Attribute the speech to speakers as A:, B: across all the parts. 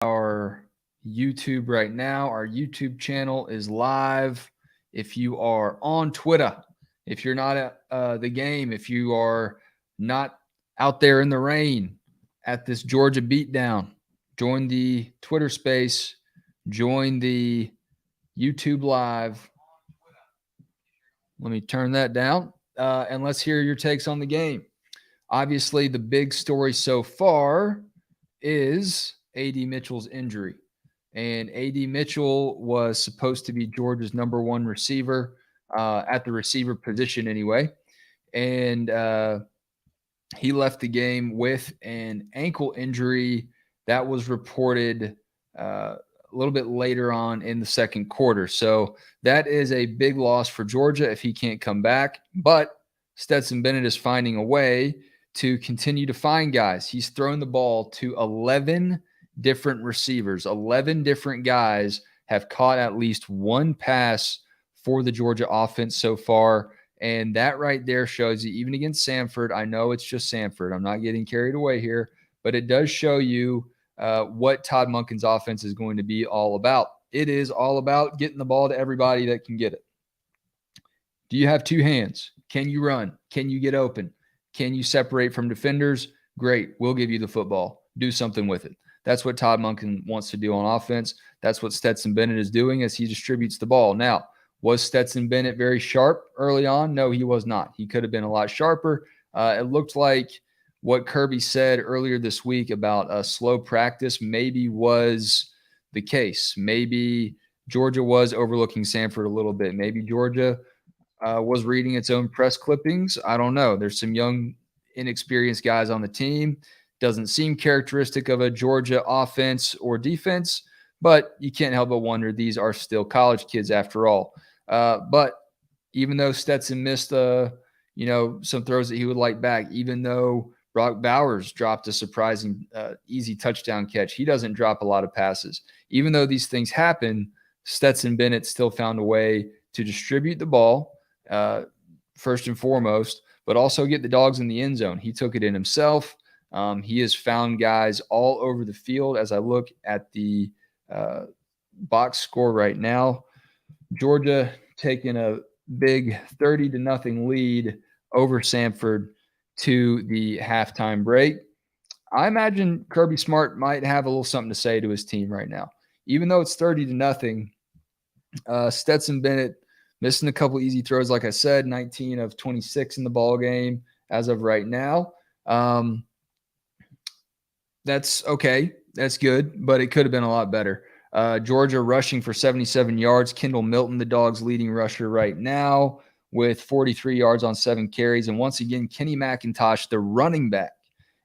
A: our YouTube right now. Our YouTube channel is live. If you are on Twitter, if you're not at the game, if you are not out there in the rain at this Georgia beatdown, join the Twitter space, join the YouTube live. Let me turn that down, and let's hear your takes on the game. Obviously, the big story so far is A.D. Mitchell's injury. And A.D. Mitchell was supposed to be Georgia's number one receiver at the receiver position anyway. And he left the game with an ankle injury that was reported a little bit later on in the second quarter. So that is a big loss for Georgia if he can't come back. But Stetson Bennett is finding a way to continue to find guys. He's thrown the ball to 11 different receivers. 11 different guys have caught at least one pass for the Georgia offense so far. And that right there shows you, even against Samford, I know it's just Samford. I'm not getting carried away here, but it does show you what Todd Monken's offense is going to be all about. It is all about getting the ball to everybody that can get it. Do you have two hands? Can you run? Can you get open? Can you separate from defenders? Great. We'll give you the football. Do something with it. That's what Todd Monken wants to do on offense. That's what Stetson Bennett is doing as he distributes the ball. Now, was Stetson Bennett very sharp early on? No, he was not. He could have been a lot sharper. It looked like what Kirby said earlier this week about a slow practice maybe was the case. Maybe Georgia was overlooking Samford a little bit. Maybe Georgia was reading its own press clippings. I don't know. There's some young, inexperienced guys on the team. Doesn't seem characteristic of a Georgia offense or defense, but you can't help but wonder these are still college kids after all. But even though Stetson missed some throws that he would like back, even though Brock Bowers dropped a surprising easy touchdown catch, he doesn't drop a lot of passes. Even though these things happen, Stetson Bennett still found a way to distribute the ball first and foremost, but also get the dogs in the end zone. He took it in himself. He has found guys all over the field. As I look at the box score right now, Georgia taking a big 30-0 lead over Samford to the halftime break. I imagine Kirby Smart might have a little something to say to his team right now. Even though it's 30-0, Stetson Bennett missing a couple easy throws, like I said, 19 of 26 in the ball game as of right now. That's okay. That's good, but it could have been a lot better. Georgia rushing for 77 yards. Kendall Milton, the Dogs' leading rusher right now, with 43 yards on 7 carries. And once again, Kenny McIntosh, the running back,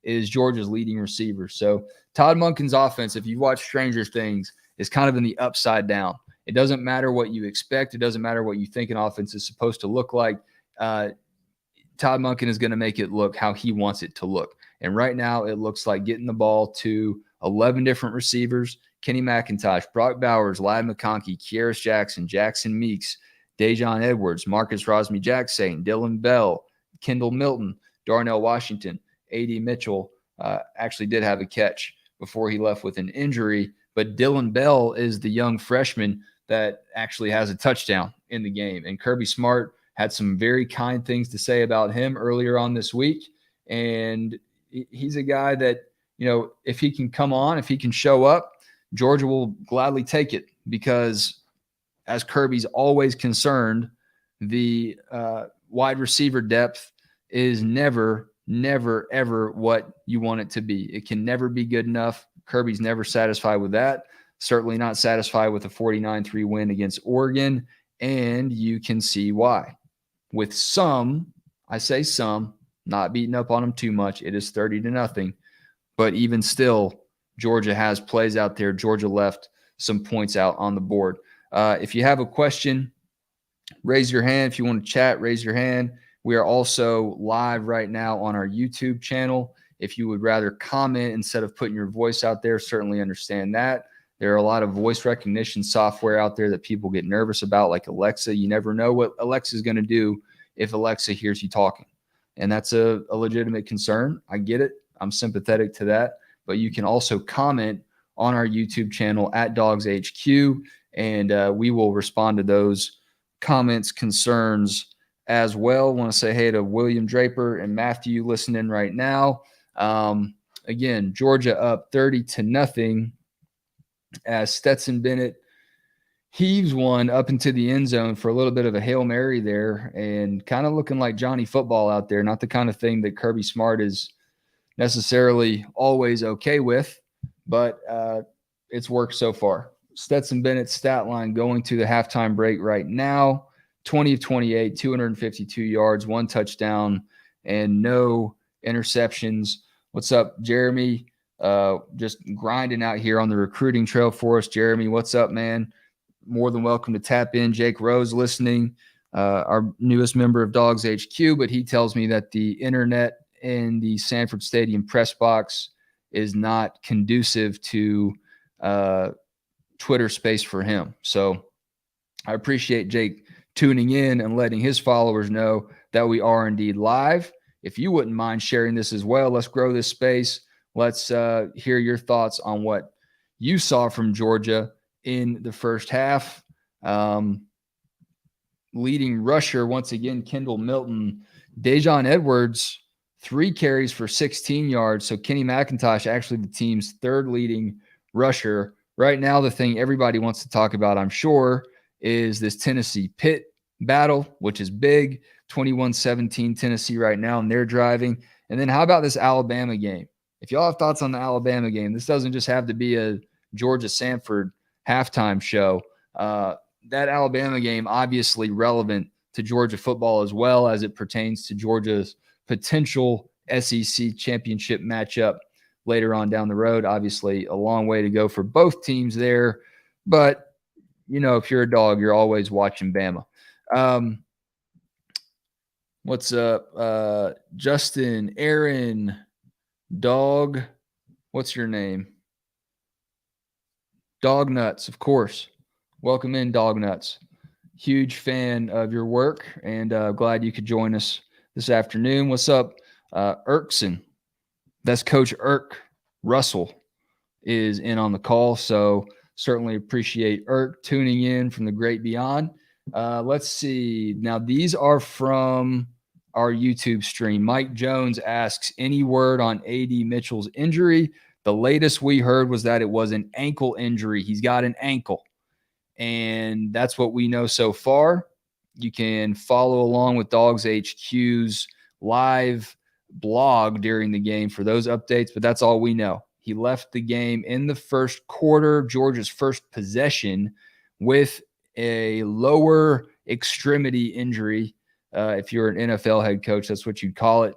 A: is Georgia's leading receiver. So Todd Monken's offense, if you watch Stranger Things, is kind of in the upside down. It doesn't matter what you expect. It doesn't matter what you think an offense is supposed to look like. Todd Monken is going to make it look how he wants it to look. And right now it looks like getting the ball to 11 different receivers: Kenny McIntosh, Brock Bowers, Ladd McConkey, Kieris Jackson, Jackson Meeks, Dejon Edwards, Marcus Rosemy-Jackson, Dylan Bell, Kendall Milton, Darnell Washington, A.D. Mitchell actually did have a catch before he left with an injury. But Dylan Bell is the young freshman that actually has a touchdown in the game. And Kirby Smart had some very kind things to say about him earlier on this week. And he's a guy that, if he can come on, if he can show up, Georgia will gladly take it, because as Kirby's always concerned, the wide receiver depth is never, ever what you want it to be. It can never be good enough. Kirby's never satisfied with that. Certainly not satisfied with a 49-3 win against Oregon. And you can see why. With some, I say some, not beating up on them too much. It is 30-0. But even still, Georgia has plays out there. Georgia left some points out on the board. If you have a question, raise your hand. If you want to chat, raise your hand. We are also live right now on our YouTube channel. If you would rather comment instead of putting your voice out there, certainly understand that. There are a lot of voice recognition software out there that people get nervous about, like Alexa. You never know what Alexa is going to do if Alexa hears you talking. And that's a legitimate concern. I get it. I'm sympathetic to that. But you can also comment on our YouTube channel at Dogs HQ, and we will respond to those comments, concerns as well. Want to say hey to William Draper and Matthew listening right now. Again, Georgia up 30-0 as Stetson Bennett heaves one up into the end zone for a little bit of a Hail Mary there, and kind of looking like Johnny Football out there. Not the kind of thing that Kirby Smart is necessarily always okay with, but it's worked so far. Stetson Bennett's stat line going to the halftime break right now: 20 of 28, 252 yards, 1 touchdown, and no interceptions. What's up, Jeremy? Just grinding out here on the recruiting trail for us. Jeremy, what's up, man? More than welcome to tap in. Jake Rose listening, our newest member of Dogs HQ, but he tells me that the internet in the Samford Stadium press box is not conducive to Twitter space for him. So I appreciate Jake tuning in and letting his followers know that we are indeed live. If you wouldn't mind sharing this as well, let's grow this space. Let's hear your thoughts on what you saw from Georgia in the first half. Leading rusher, once again, Kendall Milton. Dejon Edwards, 3 carries for 16 yards. So Kenny McIntosh, actually the team's 3rd leading rusher. Right now, the thing everybody wants to talk about, I'm sure, is this Tennessee-Pitt battle, which is big. 21-17 Tennessee right now, and they're driving. And then how about this Alabama game? If y'all have thoughts on the Alabama game, this doesn't just have to be a Georgia-Samford halftime show. That Alabama game obviously relevant to Georgia football as well as it pertains to Georgia's potential SEC championship matchup later on down the road. Obviously, a long way to go for both teams there. But, you know, if you're a dog, you're always watching Bama. What's up? Justin, Aaron, Dog. What's your name? Dog Nuts, of course. Welcome in, Dog Nuts. Huge fan of your work, and glad you could join us this afternoon. What's up, Erkson? That's Coach Irk Russell is in on the call, so certainly appreciate Irk tuning in from the great beyond. Let's see. Now, these are from our YouTube stream. Mike Jones asks, any word on A.D. Mitchell's injury? The latest we heard was that it was an ankle injury. He's got an ankle, and that's what we know so far. You can follow along with Dogs HQ's live blog during the game for those updates, but that's all we know. He left the game in the first quarter, Georgia's first possession, with a lower extremity injury. If you're an NFL head coach, that's what you'd call it.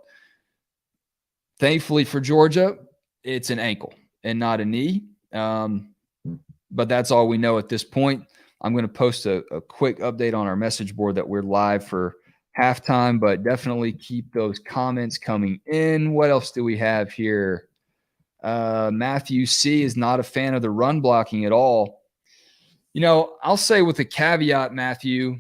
A: Thankfully for Georgia, it's an ankle and not a knee. But that's all we know at this point. I'm going to post a quick update on our message board that we're live for halftime, but definitely keep those comments coming in. What else do we have here? Matthew C. is not a fan of the run blocking at all. You know, I'll say with a caveat, Matthew,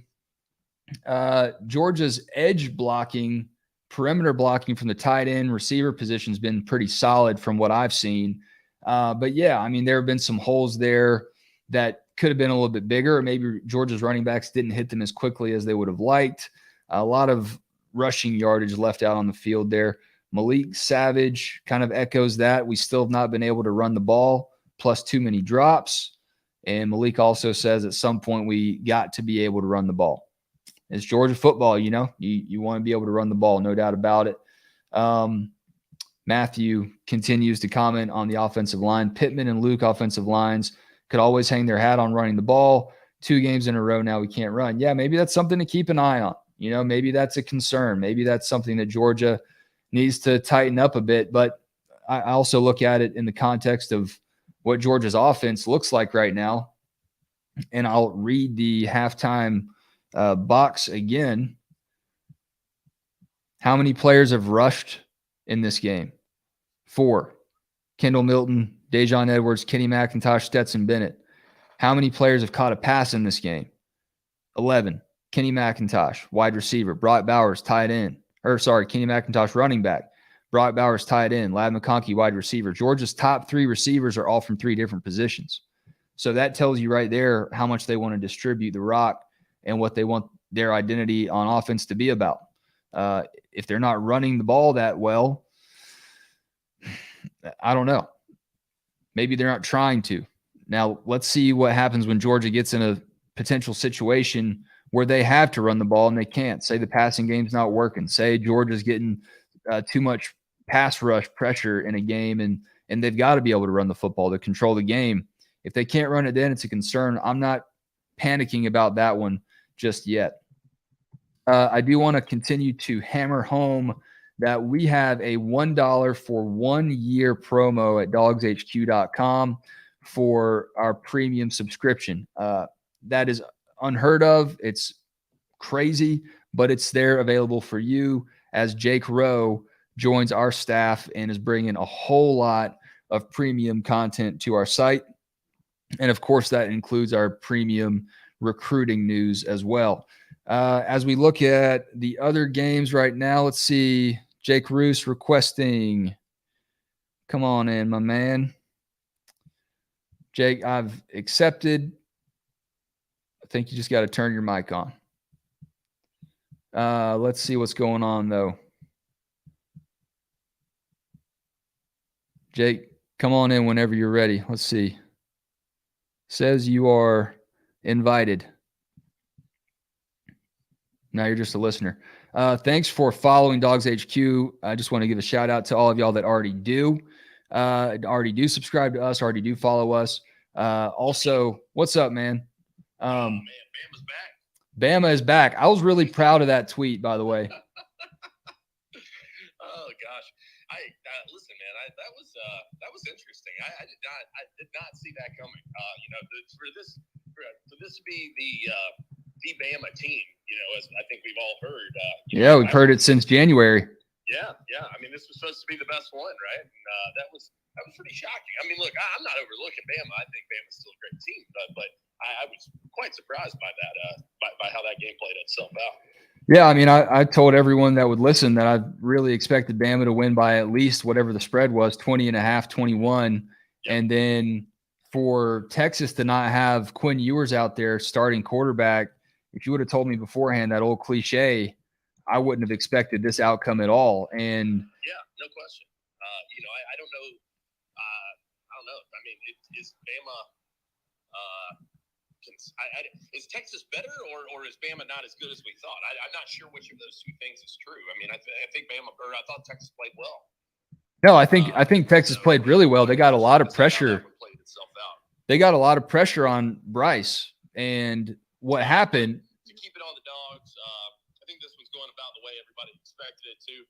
A: Georgia's edge blocking, perimeter blocking from the tight end receiver position has been pretty solid from what I've seen. But yeah, I mean, there have been some holes there that could have been a little bit bigger, or maybe Georgia's running backs didn't hit them as quickly as they would have liked. A lot of rushing yardage left out on the field there. Malik Savage kind of echoes that. We still have not been able to run the ball, plus too many drops. And Malik also says at some point we got to be able to run the ball. It's Georgia football, you know. You want to be able to run the ball, no doubt about it. Matthew continues to comment on the offensive line. Pittman and Luke offensive lines could always hang their hat on running the ball. 2 games in a row now we can't run. Yeah, maybe that's something to keep an eye on. You know, maybe that's a concern. Maybe that's something that Georgia needs to tighten up a bit. But I also look at it in the context of what Georgia's offense looks like right now. And I'll read the halftime box again. How many players have rushed in this game? 4. Kendall Milton, Dejon Edwards, Kenny McIntosh, Stetson Bennett. How many players have caught a pass in this game? 11. Kenny McIntosh, wide receiver. Brock Bowers, tight end. Kenny McIntosh, running back. Brock Bowers tight end, Ladd McConkey wide receiver. Georgia's top 3 receivers are all from 3 different positions. So that tells you right there how much they want to distribute the rock and what they want their identity on offense to be about. If they're not running the ball that well, I don't know. Maybe they're not trying to. Now, let's see what happens when Georgia gets in a potential situation where they have to run the ball and they can't. Say the passing game's not working. Say Georgia's getting too much pass rush pressure in a game, and they've got to be able to run the football to control the game. If they can't run it, then it's a concern. I'm not panicking about that one just yet. I do want to continue to hammer home that we have a $1 for 1 year promo at dogshq.com for our premium subscription. That is unheard of. It's crazy, but it's there available for you as Jake Rowe joins our staff and is bringing a whole lot of premium content to our site. And of course, that includes our premium recruiting news as well. As we look at the other games right now, let's see. Jake Roos requesting. Come on in, my man. Jake, I've accepted. I think you just got to turn your mic on. Let's see what's going on, though. Jake, come on in whenever you're ready. Let's see. Says you are invited. Now you're just a listener. Thanks for following Dogs HQ. I just want to give a shout out to all of y'all that already do subscribe to us, already do follow us. Also, what's up, man?
B: Man, Bama's back.
A: Bama is back. I was really proud of that tweet, by the way.
B: Oh gosh, listen, man. That was interesting. I did not see that coming. For this to be the Bama team, as I think we've all heard.
A: We've heard it since January.
B: Yeah. I mean, this was supposed to be the best one, right? And that was pretty shocking. I mean, look, I'm not overlooking Bama. I think Bama's still a great team, but I was quite surprised by that, by how that game played itself out.
A: Yeah, I mean, I told everyone that would listen that I really expected Bama to win by at least whatever the spread was, 20 and a half, 21. Yep. And then for Texas to not have Quinn Ewers out there starting quarterback, if you would have told me beforehand that old cliche, I wouldn't have expected this outcome at all. And
B: yeah, no question. I don't know. I don't know. I mean, is Bama is Texas better, or is Bama not as good as we thought? I'm not sure which of those two things is true. I mean, I think I thought Texas played well.
A: No, I think Texas played really well. They got a lot of pressure. They got a lot of pressure on Bryce, and what happened
B: to keep it on the Dogs. I think this was going about the way everybody expected it to.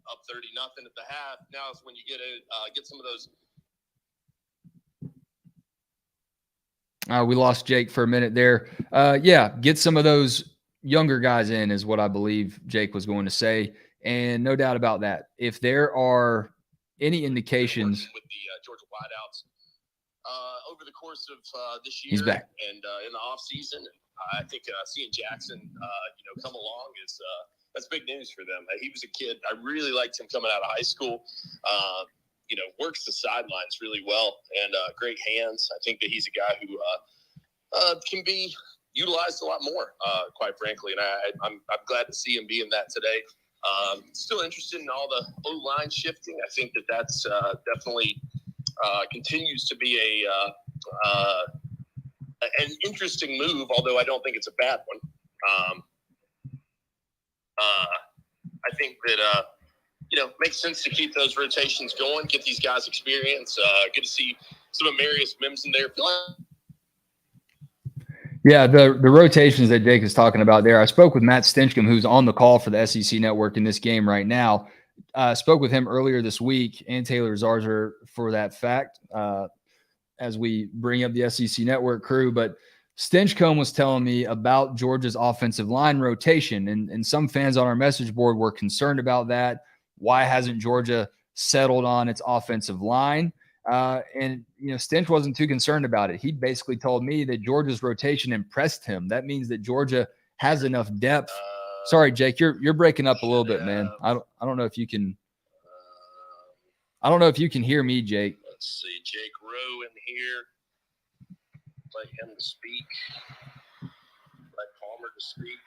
B: Up 30-0 at the half. Now is when you get some of those.
A: We lost Jake for a minute there. Get some of those younger guys in is what I believe Jake was going to say. And no doubt about that. If there are any indications
B: with the Georgia wideouts over the course of this year,
A: he's back.
B: And in the off season, I think seeing Jackson, come along is that's big news for them. He was a kid. I really liked him coming out of high school. Works the sidelines really well and great hands. I think that he's a guy who can be utilized a lot more, quite frankly. And I'm glad to see him being that today. Still interested in all the O-line shifting. I think that's definitely continues to be an interesting move, although I don't think it's a bad one. I think that makes sense to keep those rotations going, get these guys experience. Good to see some of Marius Mims in there.
A: Yeah, the rotations that Jake is talking about there. I spoke with Matt Stinchcomb, who's on the call for the SEC Network in this game right now. Spoke with him earlier this week, and Taylor Zarzer for that fact, as we bring up the SEC Network crew. But Stinchcomb was telling me about Georgia's offensive line rotation, and some fans on our message board were concerned about that. Why hasn't Georgia settled on its offensive line? And Stinch wasn't too concerned about it. He basically told me that Georgia's rotation impressed him. That means that Georgia has enough depth Sorry, Jake, you're breaking up a little bit, man. I don't know if you can. I don't know if you can hear me, Jake.
B: Let's see, Jake Rowe in here. Let him to speak. Let Palmer to speak.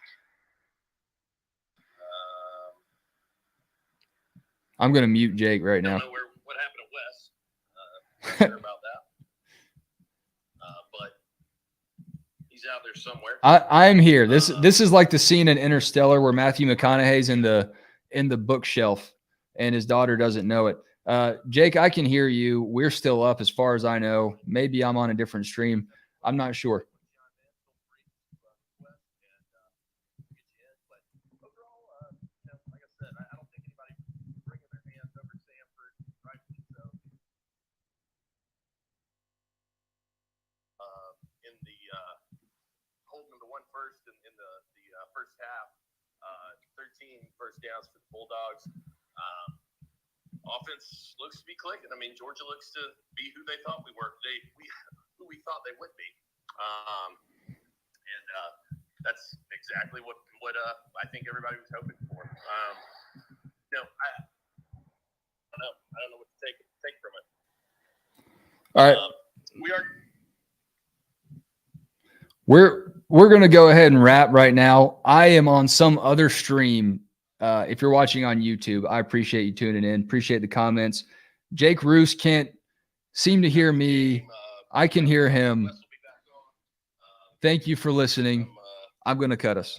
A: I'm going to mute Jake right now.
B: I don't know what happened to Wes. Not sure about that. But he's out there somewhere.
A: I'm here. This is like the scene in Interstellar where Matthew McConaughey's in the bookshelf and his daughter doesn't know it. Jake, I can hear you. We're still up as far as I know. Maybe I'm on a different stream. I'm not sure.
B: First in the first half, 13 first downs for the Bulldogs. Offense looks to be clicking. I mean, Georgia looks to be who they thought we were. Who we thought they would be. And that's exactly what I think everybody was hoping for. I don't know. I don't know what to take from it.
A: All right.
B: We are.
A: We're going to go ahead and wrap right now. I am on some other stream. If you're watching on YouTube, I appreciate you tuning in. Appreciate the comments. Jake Roos can't seem to hear me. I can hear him. Thank you for listening. I'm going to cut us.